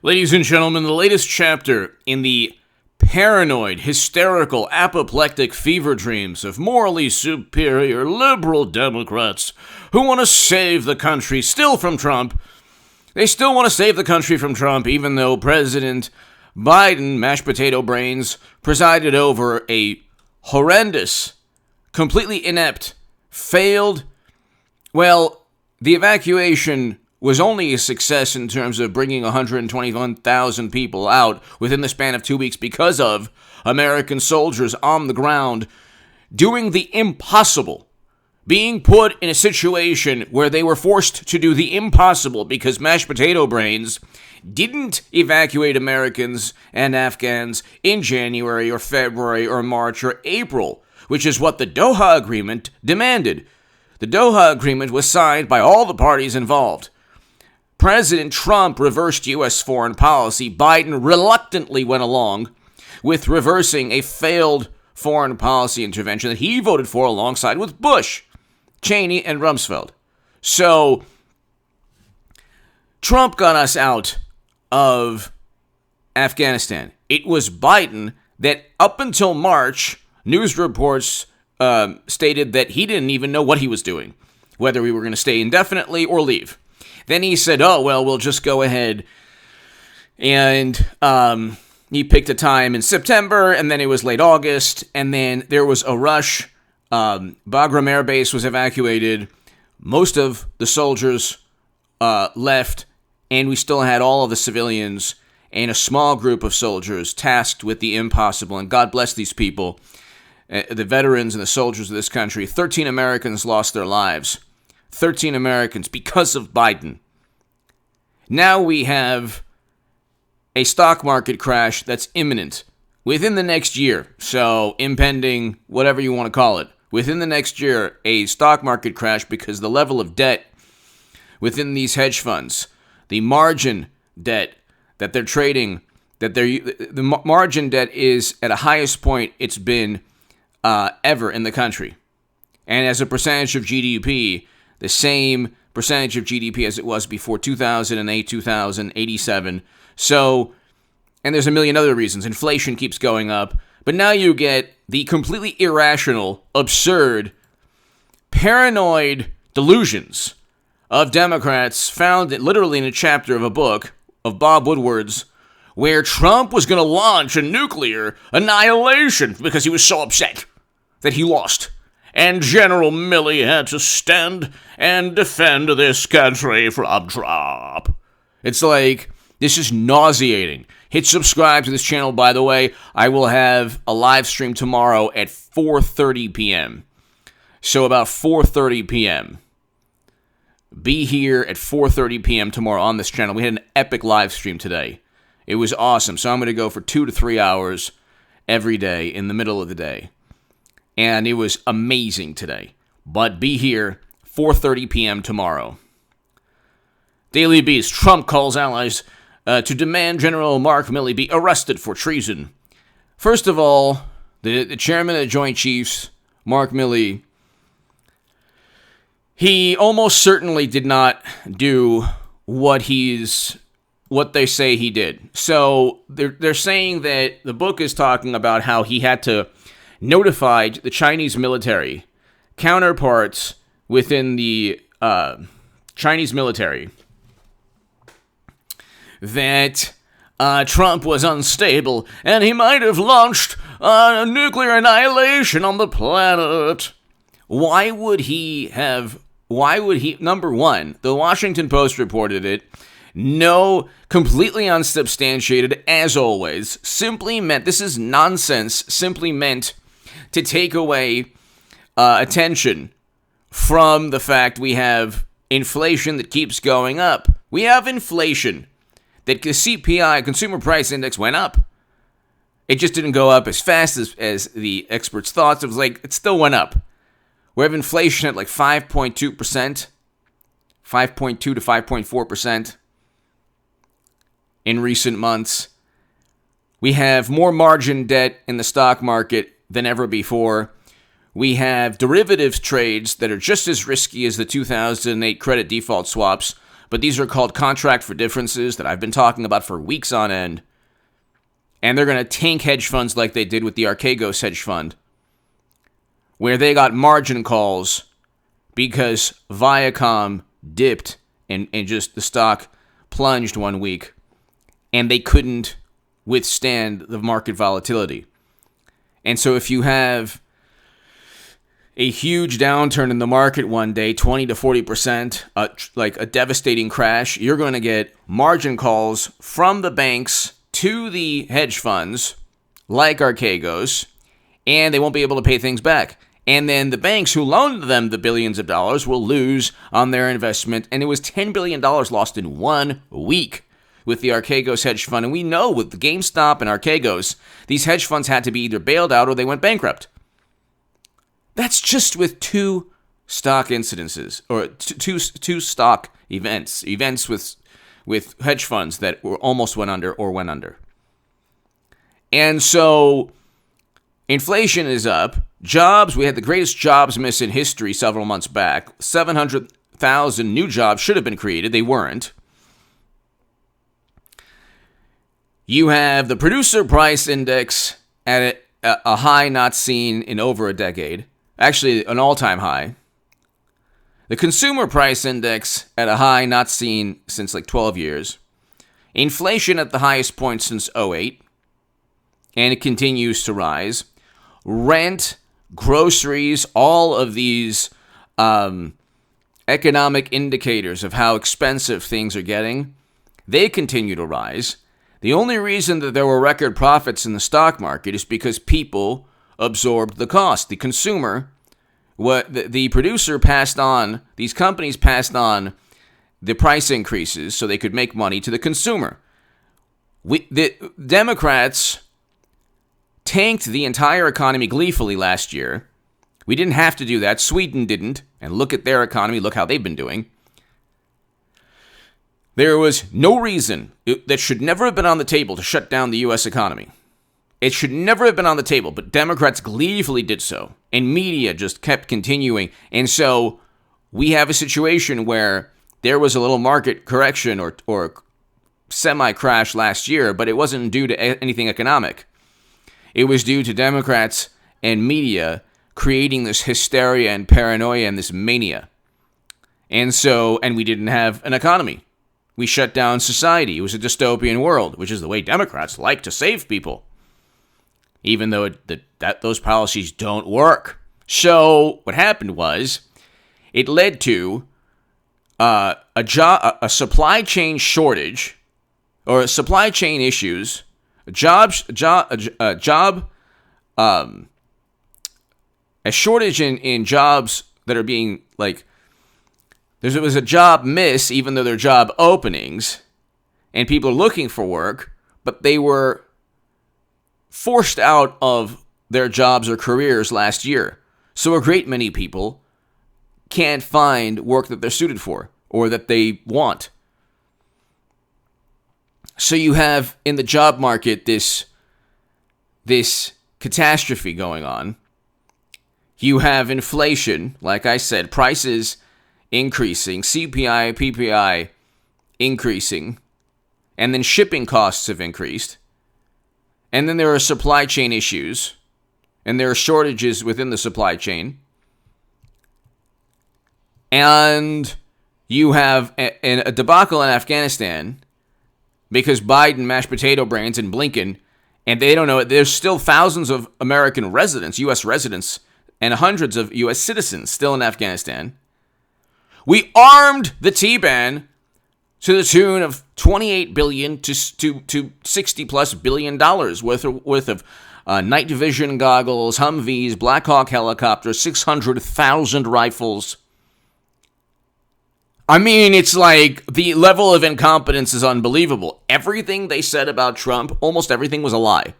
Ladies and gentlemen, the latest chapter in the paranoid, hysterical, apoplectic fever dreams of morally superior liberal Democrats who want to save the country still from Trump. They still want to save the country from Trump, even though President Biden, mashed potato brains, presided over a horrendous, completely inept, failed. Well, the evacuation was only a success in terms of bringing 121,000 people out within the span of 2 weeks because of American soldiers on the ground doing the impossible, being put in a situation where they were forced to do the impossible because mashed potato brains didn't evacuate Americans and Afghans in January or February or March or April, which is what the Doha Agreement demanded. The Doha Agreement was signed by all the parties involved. President Trump reversed U.S. foreign policy. Biden reluctantly went along with reversing a failed foreign policy intervention that he voted for alongside with Bush, Cheney, and Rumsfeld. So, Trump got us out of Afghanistan. It was Biden that, up until March, news reports stated that he didn't even know what he was doing, whether we were going to stay indefinitely or leave. Then he said, we'll just go ahead. And he picked a time in September, and then it was late August, and then there was a rush. Bagram Air Base was evacuated. Most of the soldiers left, and we still had all of the civilians and a small group of soldiers tasked with the impossible. And God bless these people, the veterans and the soldiers of this country. 13 Americans lost their lives. 13 Americans because of Biden. Now we have a stock market crash that's imminent within the next year. So, impending, whatever you want to call it. Within the next year, a stock market crash because the level of debt within these hedge funds, the margin debt that they're trading, the margin debt is at a highest point it's been ever in the country. And as a percentage of GDP, the same percentage of GDP as it was before 2008, 2087. So, and there's a million other reasons. Inflation keeps going up. But now you get the completely irrational, absurd, paranoid delusions of Democrats found literally in a chapter of a book of Bob Woodward's where Trump was going to launch a nuclear annihilation because he was so upset that he lost. And General Milley had to stand and defend this country from Trump. It's like, this is nauseating. Hit subscribe to this channel, by the way. I will have a live stream tomorrow at 4:30 p.m. So about 4:30 p.m. Be here at 4:30 p.m. tomorrow on this channel. We had an epic live stream today. It was awesome. So I'm going to go for 2 to 3 hours every day in the middle of the day. And it was amazing today. But be here, 4:30 p.m. tomorrow. Daily Beast. Trump calls allies to demand General Mark Milley be arrested for treason. First of all, the chairman of the Joint Chiefs, Mark Milley, he almost certainly did not do what they say he did. So they're saying that the book is talking about how he had to notified the Chinese military counterparts within the Chinese military that Trump was unstable and he might have launched a nuclear annihilation on the planet. Why would he, number one, the Washington Post reported it. No, completely unsubstantiated, as always. Simply meant, this is nonsense, simply meant to take away attention from the fact we have inflation that keeps going up. We have inflation that the CPI, Consumer Price Index, went up. It just didn't go up as fast as the experts thought. It was like, it still went up. We have inflation at like 5.2%, 5.2 to 5.4% in recent months. We have more margin debt in the stock market than ever before. We have derivatives trades that are just as risky as the 2008 credit default swaps, but these are called contract for differences that I've been talking about for weeks on end. And they're going to tank hedge funds like they did with the Archegos hedge fund, where they got margin calls because Viacom dipped and just the stock plunged one week, and they couldn't withstand the market volatility. And so if you have a huge downturn in the market one day, 20 to 40%, like a devastating crash, you're going to get margin calls from the banks to the hedge funds, like Archegos, and they won't be able to pay things back. And then the banks who loaned them the billions of dollars will lose on their investment. And it was $10 billion lost in 1 week with the Archegos hedge fund. And we know with the GameStop and Archegos, these hedge funds had to be either bailed out or they went bankrupt. That's just with 2 stock incidences, or two stock events with hedge funds that were almost went under or went under. And so inflation is up. Jobs, we had the greatest jobs miss in history several months back. 700,000 new jobs should have been created. They weren't. You have the producer price index at a high not seen in over a decade. Actually, an all-time high. The consumer price index at a high not seen since like 12 years. Inflation at the highest point since 2008. And it continues to rise. Rent, groceries, all of these economic indicators of how expensive things are getting, they continue to rise. The only reason that there were record profits in the stock market is because people absorbed the cost. The consumer, the producer passed on, these companies passed on the price increases so they could make money to the consumer. The Democrats tanked the entire economy gleefully last year. We didn't have to do that. Sweden didn't. And look at their economy. Look how they've been doing. There was no reason that should never have been on the table to shut down the U.S. economy. It should never have been on the table, but Democrats gleefully did so. And media just kept continuing. And so we have a situation where there was a little market correction or semi-crash last year, but it wasn't due to anything economic. It was due to Democrats and media creating this hysteria and paranoia and this mania. And we didn't have an economy. We shut down society. It was a dystopian world, which is the way Democrats like to save people, even though those policies don't work. So what happened was it led to a supply chain shortage or supply chain issues. A shortage in jobs that are being there was a job miss, even though there are job openings, and people are looking for work, but they were forced out of their jobs or careers last year. So a great many people can't find work that they're suited for or that they want. So you have in the job market this catastrophe going on. You have inflation, like I said, prices increasing, CPI, PPI increasing, and then shipping costs have increased. And then there are supply chain issues, and there are shortages within the supply chain. And you have a debacle in Afghanistan because Biden mashed potato brains and Blinken, and they don't know it. There's still thousands of American residents, U.S. residents, and hundreds of U.S. citizens still in Afghanistan. We armed the Taliban to the tune of $28 billion to $60+ billion worth of night vision goggles, Humvees, Black Hawk helicopters, 600,000 rifles. I mean, it's like the level of incompetence is unbelievable. Everything they said about Trump, almost everything was a lie.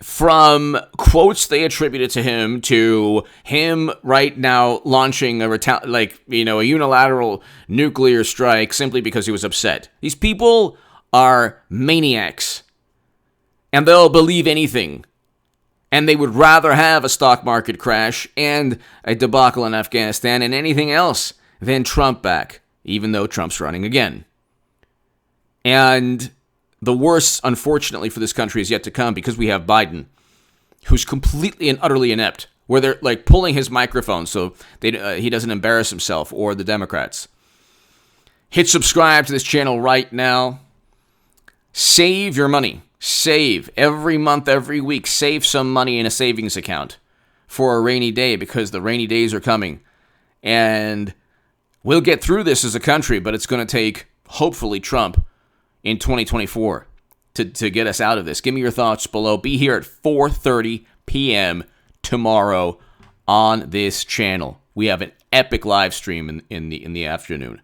From quotes they attributed to him right now launching a unilateral nuclear strike simply because he was upset. These people are maniacs, and they'll believe anything. And they would rather have a stock market crash and a debacle in Afghanistan and anything else than Trump back. even though Trump's running again. And the worst, unfortunately, for this country is yet to come because we have Biden, who's completely and utterly inept, where they're like pulling his microphone so he doesn't embarrass himself or the Democrats. Hit subscribe to this channel right now. Save your money. Save every month, every week. Save some money in a savings account for a rainy day because the rainy days are coming. And we'll get through this as a country, but it's going to take, hopefully, Trump in 2024 to get us out of this. Give me your thoughts below. Be here at 4:30 p.m. tomorrow on this channel. We have an epic live stream in the afternoon.